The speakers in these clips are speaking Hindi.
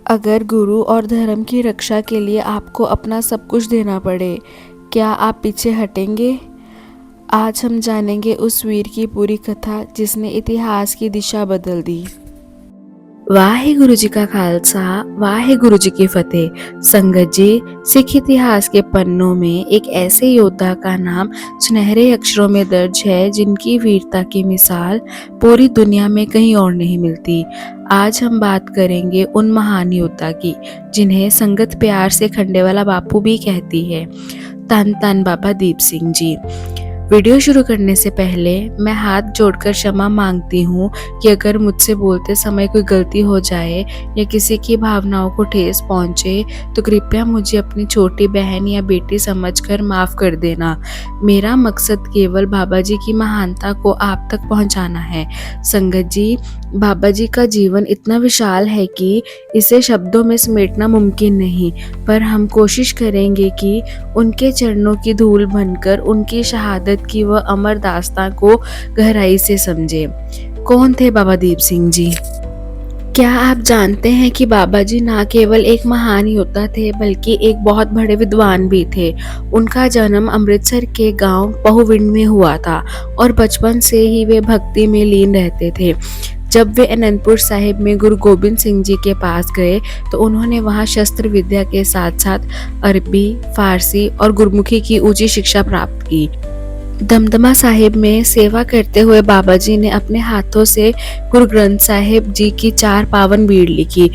अगर गुरु और धर्म की रक्षा के लिए आपको अपना सब कुछ देना पड़े, क्या आप पीछे हटेंगे? आज हम जानेंगे उस वीर की पूरी कथा जिसने इतिहास की दिशा बदल दी। वाहेगुरु जी का खालसा, वाहेगुरु जी की फतेह। संगत जी, सिख इतिहास के पन्नों में एक ऐसे योद्धा का नाम सुनहरे अक्षरों में दर्ज है जिनकी वीरता की मिसाल पूरी दुनिया में कहीं और नहीं मिलती। आज हम बात करेंगे उन महान योद्धा की जिन्हें संगत प्यार से खंडेवाला बापू भी कहती है। धन धन बाबा दीप सिंह जी। वीडियो शुरू करने से पहले मैं हाथ जोड़कर क्षमा मांगती हूँ कि अगर मुझसे बोलते समय कोई गलती हो जाए या किसी की भावनाओं को ठेस पहुँचे तो कृपया मुझे अपनी छोटी बहन या बेटी समझकर माफ़ कर देना। मेरा मकसद केवल बाबा जी की महानता को आप तक पहुँचाना है। संगत जी, बाबा जी का जीवन इतना विशाल है कि इसे शब्दों में समेटना मुमकिन नहीं, पर हम कोशिश करेंगे कि उनके चरणों की धूल बनकर उनकी शहादत की वह अमर दास्तां को गहराई से समझे। कौन थे बाबा दीप सिंह जी? क्या आप जानते हैं कि बाबा जी ना केवल एक महान योद्धा थे बल्कि एक बहुत बड़े विद्वान भी थे। उनका जन्म अमृतसर के गांव पहुविंड में हुआ था और बचपन से ही वे भक्ति में लीन रहते थे। जब वे अनंतपुर साहिब में गुरु गोबिंद सिंह जी के पास गए तो उन्होंने वहां शस्त्र विद्या के साथ साथ अरबी, फारसी और गुरमुखी की ऊंची शिक्षा प्राप्त की। दमदमा साहिब में सेवा करते हुए बाबा जी ने अपने हाथों से गुरु ग्रंथ साहिब जी की 4 पावन बीड़ लिखी,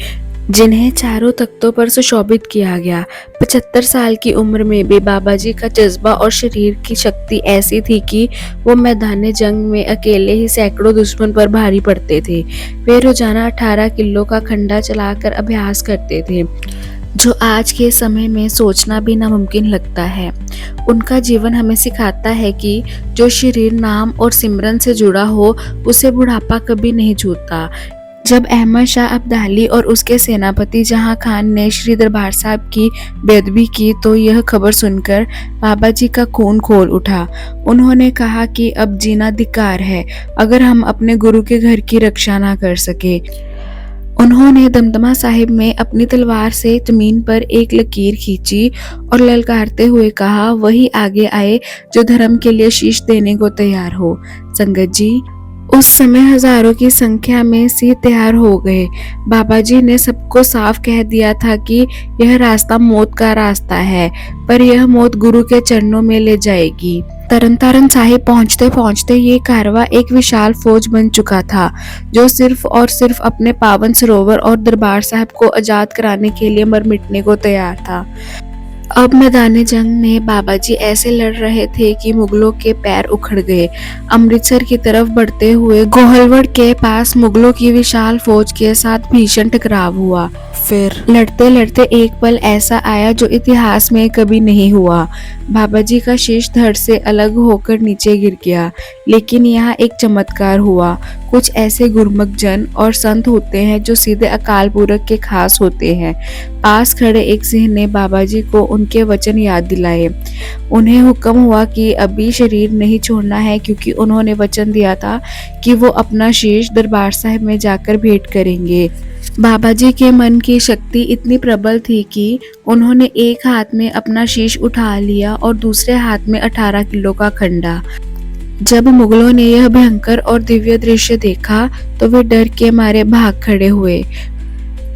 जिन्हें चारों तख्तों पर सुशोभित किया गया। 75 साल की उम्र में भी बाबा जी का जज्बा और शरीर की शक्ति ऐसी थी कि वो मैदान जंग में अकेले ही सैकड़ों दुश्मन पर भारी पड़ते थे। वे रोजाना 18 किलो का खंडा चलाकर अभ्यास करते थे, जो आज के समय में सोचना भी नामुमकिन लगता है। उनका जीवन हमें सिखाता है कि जो शरीर, नाम और सिमरन से जुड़ा हो उसे बुढ़ापा कभी नहीं छूता। जब अहमद शाह अब्दाली और उसके सेनापति जहां खान ने श्री दरबार साहब की बेअदबी की तो यह खबर सुनकर बाबा जी का खून खौल उठा। उन्होंने कहा कि अब जीना धिक्कार है अगर हम अपने गुरु के घर की रक्षा ना कर सके। उन्होंने दमदमा साहिब में अपनी तलवार से जमीन पर एक लकीर खींची और ललकारते हुए कहा, वही आगे आए जो धर्म के लिए शीश देने को तैयार हो। संगत जी, उस समय हजारों की संख्या में सिंह तैयार हो गए। बाबा जी ने सबको साफ कह दिया था कि यह रास्ता मौत का रास्ता है, पर यह मौत गुरु के चरणों में ले जाएगी। तरन साहिब पहुंचते पहुंचते ये कारवां एक विशाल फौज बन चुका था, जो सिर्फ और सिर्फ अपने पावन सरोवर और दरबार साहब को आजाद कराने के लिए मर मिटने को तैयार था। अब मैदान जंग में बाबा जी ऐसे लड़ रहे थे कि मुगलों के पैर उखड़ गए। अमृतसर की तरफ बढ़ते हुए गोहलवड़ के पास मुगलों की विशाल फौज के साथ भीषण टकराव हुआ। फिर लड़ते लड़ते एक पल ऐसा आया जो इतिहास में कभी नहीं हुआ। बाबा जी का शीश धड़ से अलग होकर नीचे गिर गया। लेकिन यहाँ एक चमत्कार हुआ। कुछ ऐसे गुरमुख जन और संत होते हैं जो सीधे अकाल पुरख के खास होते हैं। पास खड़े एक सिंह ने बाबा जी को उनके वचन याद दिलाए। उन्हें हुक्म हुआ कि अभी शरीर नहीं छोड़ना है, क्योंकि उन्होंने वचन दिया था कि वो अपना शीश दरबार साहिब में जाकर भेंट करेंगे। बाबा जी के मन की शक्ति इतनी प्रबल थी कि उन्होंने एक हाथ में अपना शीश उठा लिया और दूसरे हाथ में 18 किलो का खंडा। जब मुगलों ने यह भयंकर और दिव्य दृश्य देखा तो वे डर के मारे भाग खड़े हुए।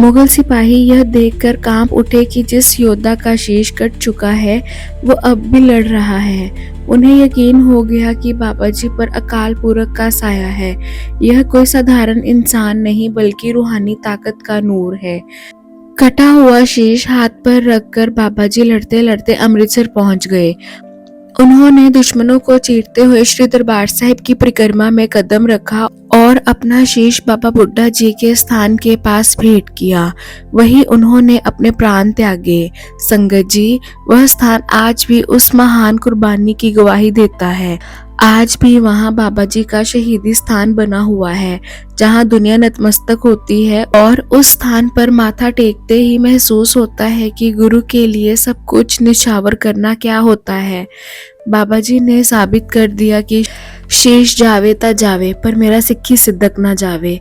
मुगल सिपाही यह देखकर कांप उठे कि जिस योद्धा का शीश कट चुका है वो अब भी लड़ रहा है। उन्हें यकीन हो गया कि बाबा जी पर अकाल पुरख का साया है। यह कोई साधारण इंसान नहीं बल्कि रूहानी ताकत का नूर है। कटा हुआ शीश हाथ पर रखकर बाबा जी लड़ते लड़ते अमृतसर पहुंच गए। उन्होंने दुश्मनों को चीरते हुए श्री दरबार साहिब की परिक्रमा में कदम रखा और अपना शीश बाबा बुड्ढा जी के स्थान के पास भेंट किया। वहीं उन्होंने अपने प्राण त्यागे। संगत जी, वह स्थान आज भी उस महान कुर्बानी की गवाही देता है। आज भी वहां बाबा जी का शहीदी स्थान बना हुआ है, जहां दुनिया नतमस्तक होती है और उस स्थान पर माथा टेकते ही महसूस होता है कि गुरु के लिए सब कुछ निछावर करना क्या होता है। बाबा जी ने साबित कर दिया कि शीश जावे ता जावे, पर मेरा सिक्खी सिद्दक ना जावे।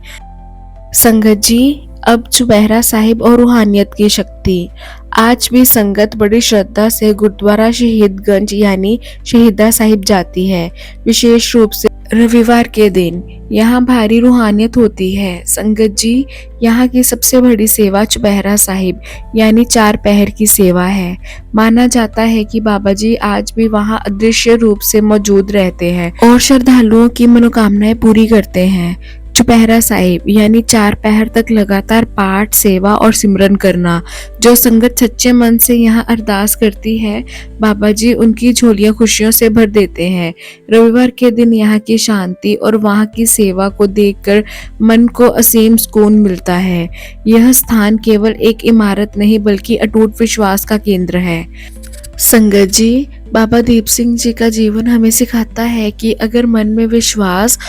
संगत जी, अब चुपहरा साहिब और रूहानियत की शक्ति। आज भी संगत बड़ी श्रद्धा से गुरुद्वारा शहीदगंज यानी शहीदा साहिब जाती है, विशेष रूप से रविवार के दिन। यहाँ भारी रूहानियत होती है। संगत जी, यहाँ की सबसे बड़ी सेवा चुपहरा साहिब यानी 4 पहर की सेवा है। माना जाता है कि बाबा जी आज भी वहाँ अदृश्य रूप से मौजूद रहते हैं और श्रद्धालुओं की मनोकामनाएं पूरी करते हैं। चुपहरा साहिब यानी 4 पहर तक लगातार पाठ, सेवा और सिमरन करना। जो संगत सच्चे मन से यहाँ अरदास करती है, बाबा जी उनकी झोलियां खुशियों से भर देते हैं। रविवार के दिन यहाँ की शांति और वहाँ की सेवा को देखकर मन को असीम सुकून मिलता है। यह स्थान केवल एक इमारत नहीं बल्कि अटूट विश्वास का केंद्र है। संगत जी, बाबा दीप सिंह जी का जीवन हमें सिखाता है कि अगर मन में विश्वास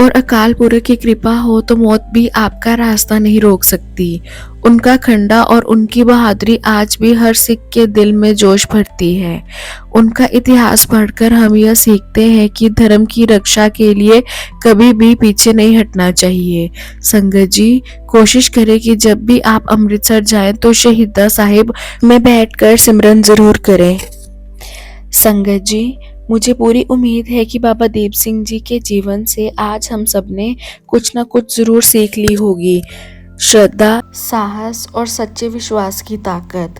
और अकाल पुरख की कृपा हो तो मौत भी आपका रास्ता नहीं रोक सकती। उनका खंडा और उनकी बहादुरी आज भी हर सिख के दिल में जोश भरती है। उनका इतिहास पढ़कर हम यह सीखते हैं कि धर्म की रक्षा के लिए कभी भी पीछे नहीं हटना चाहिए। संगत जी, कोशिश करें कि जब भी आप अमृतसर जाएं तो शहीदा साहिब में बैठकर सिमरन जरूर करें। संगत जी, मुझे पूरी उम्मीद है कि बाबा दीप सिंह जी के जीवन से आज हम सब ने कुछ न कुछ जरूर सीख ली होगी। श्रद्धा, साहस और सच्चे विश्वास की ताकत।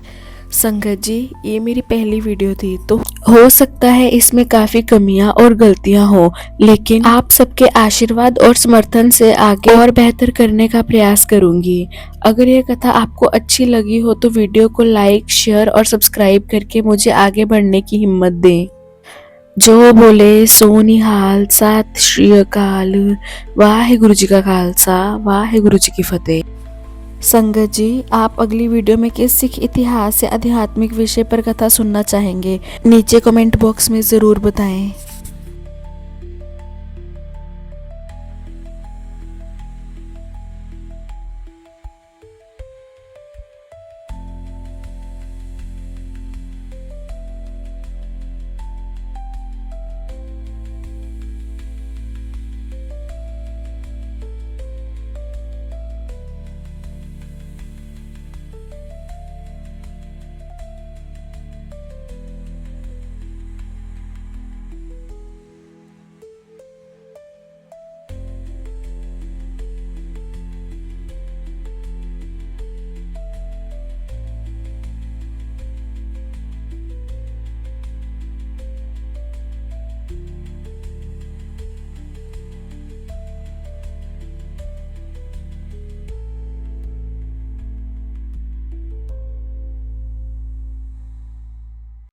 संगत जी, ये मेरी पहली वीडियो थी तो हो सकता है इसमें काफी कमियां और गलतियां हो, लेकिन आप सबके आशीर्वाद और समर्थन से आगे और बेहतर करने का प्रयास करूंगी। अगर यह कथा आपको अच्छी लगी हो तो वीडियो को लाइक, शेयर और सब्सक्राइब करके मुझे आगे बढ़ने की हिम्मत दें। जो बोले सो निहाल, सत श्री अकाल। वाहेगुरु जी का खालसा, वाहेगुरु जी की फतेह। संगत जी, आप अगली वीडियो में किस सिख इतिहास या आध्यात्मिक विषय पर कथा सुनना चाहेंगे, नीचे कमेंट बॉक्स में जरूर बताएं।